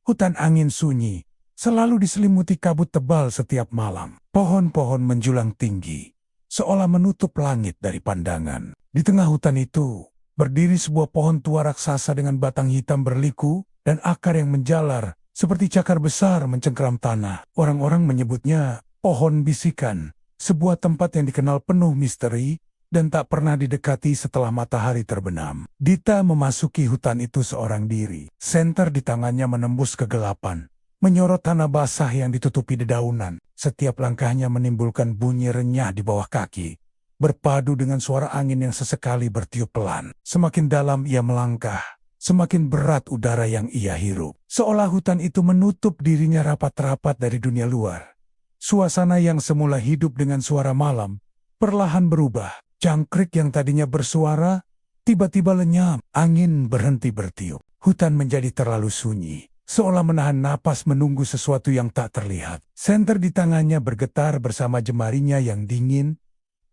Hutan angin sunyi, selalu diselimuti kabut tebal setiap malam. Pohon-pohon menjulang tinggi, seolah menutup langit dari pandangan. Di tengah hutan itu, berdiri sebuah pohon tua raksasa dengan batang hitam berliku dan akar yang menjalar, seperti cakar besar mencengkeram tanah. Orang-orang menyebutnya pohon bisikan, sebuah tempat yang dikenal penuh misteri dan tak pernah didekati setelah matahari terbenam. Dita memasuki hutan itu seorang diri. Senter di tangannya menembus kegelapan, menyorot tanah basah yang ditutupi dedaunan. Setiap langkahnya menimbulkan bunyi renyah di bawah kaki, berpadu dengan suara angin yang sesekali bertiup pelan. Semakin dalam ia melangkah, semakin berat udara yang ia hirup. Seolah hutan itu menutup dirinya rapat-rapat dari dunia luar. Suasana yang semula hidup dengan suara malam, perlahan berubah. Jangkrik yang tadinya bersuara, tiba-tiba lenyap. Angin berhenti bertiup. Hutan menjadi terlalu sunyi, seolah menahan napas menunggu sesuatu yang tak terlihat. Senter di tangannya bergetar bersama jemarinya yang dingin.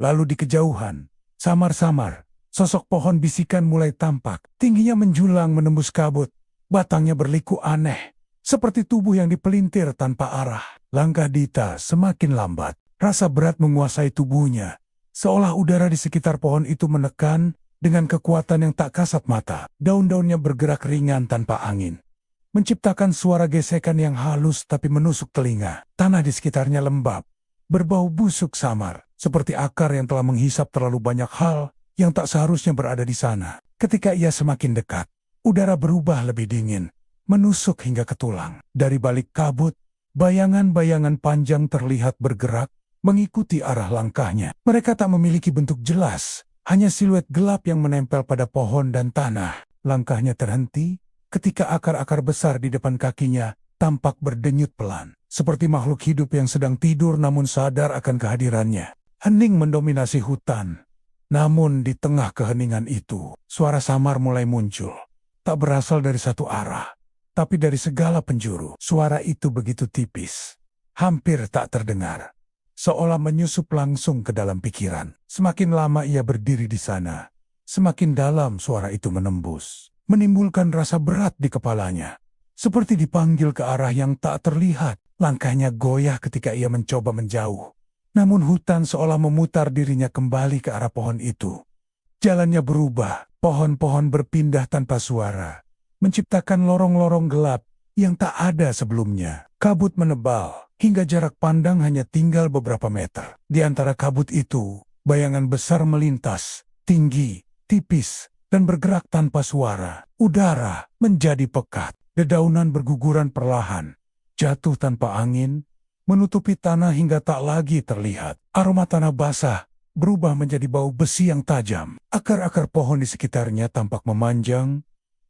Lalu di kejauhan, samar-samar, sosok pohon bisikan mulai tampak. Tingginya menjulang menembus kabut. Batangnya berliku aneh, seperti tubuh yang dipelintir tanpa arah. Langkah Dita semakin lambat. Rasa berat menguasai tubuhnya, seolah udara di sekitar pohon itu menekan dengan kekuatan yang tak kasat mata. Daun-daunnya bergerak ringan tanpa angin, menciptakan suara gesekan yang halus tapi menusuk telinga. Tanah di sekitarnya lembab, berbau busuk samar, seperti akar yang telah menghisap terlalu banyak hal yang tak seharusnya berada di sana. Ketika ia semakin dekat, udara berubah lebih dingin, menusuk hingga ke tulang. Dari balik kabut, bayangan-bayangan panjang terlihat bergerak, mengikuti arah langkahnya. Mereka tak memiliki bentuk jelas, hanya siluet gelap yang menempel pada pohon dan tanah. Langkahnya terhenti ketika akar-akar besar di depan kakinya tampak berdenyut pelan, seperti makhluk hidup yang sedang tidur namun sadar akan kehadirannya. Hening mendominasi hutan. Namun di tengah keheningan itu, suara samar mulai muncul. Tak berasal dari satu arah, tapi dari segala penjuru. Suara itu begitu tipis, hampir tak terdengar, seolah menyusup langsung ke dalam pikiran. Semakin lama ia berdiri di sana, semakin dalam suara itu menembus, menimbulkan rasa berat di kepalanya, seperti dipanggil ke arah yang tak terlihat. Langkahnya goyah ketika ia mencoba menjauh, namun hutan seolah memutar dirinya kembali ke arah pohon itu. Jalannya berubah, pohon-pohon berpindah tanpa suara, menciptakan lorong-lorong gelap yang tak ada sebelumnya. Kabut menebal, hingga jarak pandang hanya tinggal beberapa meter. Di antara kabut itu, bayangan besar melintas, tinggi, tipis, dan bergerak tanpa suara. Udara menjadi pekat, dedaunan berguguran perlahan, jatuh tanpa angin, menutupi tanah hingga tak lagi terlihat. Aroma tanah basah berubah menjadi bau besi yang tajam. Akar-akar pohon di sekitarnya tampak memanjang,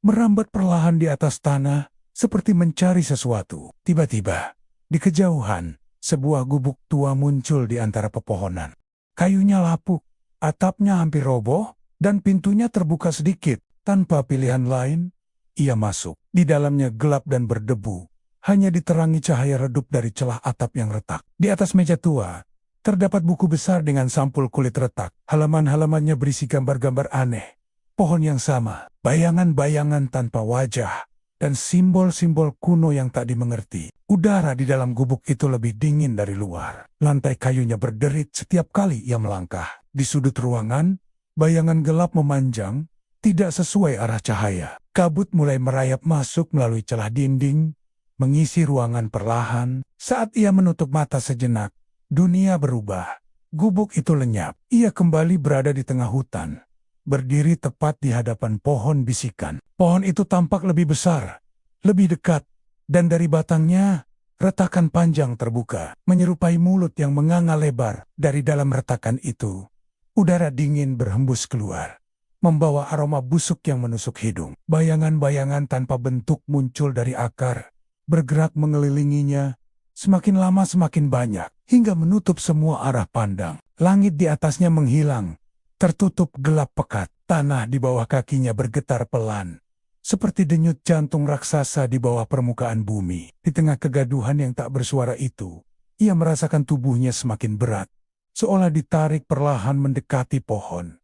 merambat perlahan di atas tanah, seperti mencari sesuatu. Tiba-tiba, di kejauhan, sebuah gubuk tua muncul di antara pepohonan. Kayunya lapuk, atapnya hampir roboh, dan pintunya terbuka sedikit. Tanpa pilihan lain, ia masuk. Di dalamnya gelap dan berdebu, hanya diterangi cahaya redup dari celah atap yang retak. Di atas meja tua, terdapat buku besar dengan sampul kulit retak. Halaman-halamannya berisi gambar-gambar aneh, pohon yang sama, bayangan-bayangan tanpa wajah, dan simbol-simbol kuno yang tak dimengerti. Udara di dalam gubuk itu lebih dingin dari luar. Lantai kayunya berderit setiap kali ia melangkah. Di sudut ruangan, bayangan gelap memanjang, tidak sesuai arah cahaya. Kabut mulai merayap masuk melalui celah dinding, mengisi ruangan perlahan. Saat ia menutup mata sejenak, dunia berubah. Gubuk itu lenyap. Ia kembali berada di tengah hutan, berdiri tepat di hadapan pohon bisikan. Pohon itu tampak lebih besar, lebih dekat, dan dari batangnya, retakan panjang terbuka, menyerupai mulut yang menganga lebar. Dari dalam retakan itu, udara dingin berhembus keluar, membawa aroma busuk yang menusuk hidung. Bayangan-bayangan tanpa bentuk muncul dari akar, bergerak mengelilinginya, semakin lama semakin banyak, hingga menutup semua arah pandang. Langit di atasnya menghilang, tertutup gelap pekat. Tanah di bawah kakinya bergetar pelan, seperti denyut jantung raksasa di bawah permukaan bumi. Di tengah kegaduhan yang tak bersuara itu, ia merasakan tubuhnya semakin berat, seolah ditarik perlahan mendekati pohon.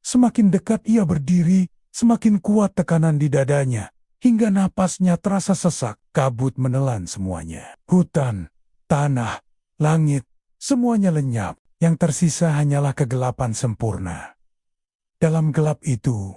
Semakin dekat ia berdiri, semakin kuat tekanan di dadanya, hingga napasnya terasa sesak. Kabut menelan semuanya. Hutan, tanah, langit, semuanya lenyap. Yang tersisa hanyalah kegelapan sempurna. Dalam gelap itu,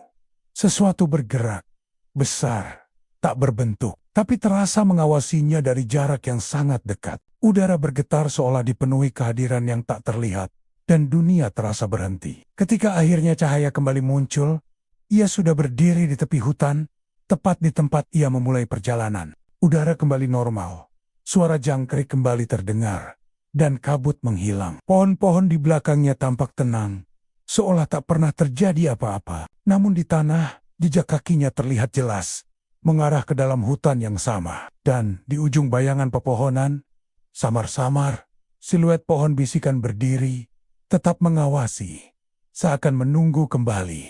sesuatu bergerak, besar, tak berbentuk, tapi terasa mengawasinya dari jarak yang sangat dekat. Udara bergetar seolah dipenuhi kehadiran yang tak terlihat, dan dunia terasa berhenti. Ketika akhirnya cahaya kembali muncul, ia sudah berdiri di tepi hutan, tepat di tempat ia memulai perjalanan. Udara kembali normal, suara jangkrik kembali terdengar, dan kabut menghilang. Pohon-pohon di belakangnya tampak tenang, seolah tak pernah terjadi apa-apa. Namun di tanah, jejak kakinya terlihat jelas, mengarah ke dalam hutan yang sama. Dan di ujung bayangan pepohonan, samar-samar, siluet pohon bisikan berdiri, tetap mengawasi, seakan menunggu kembali.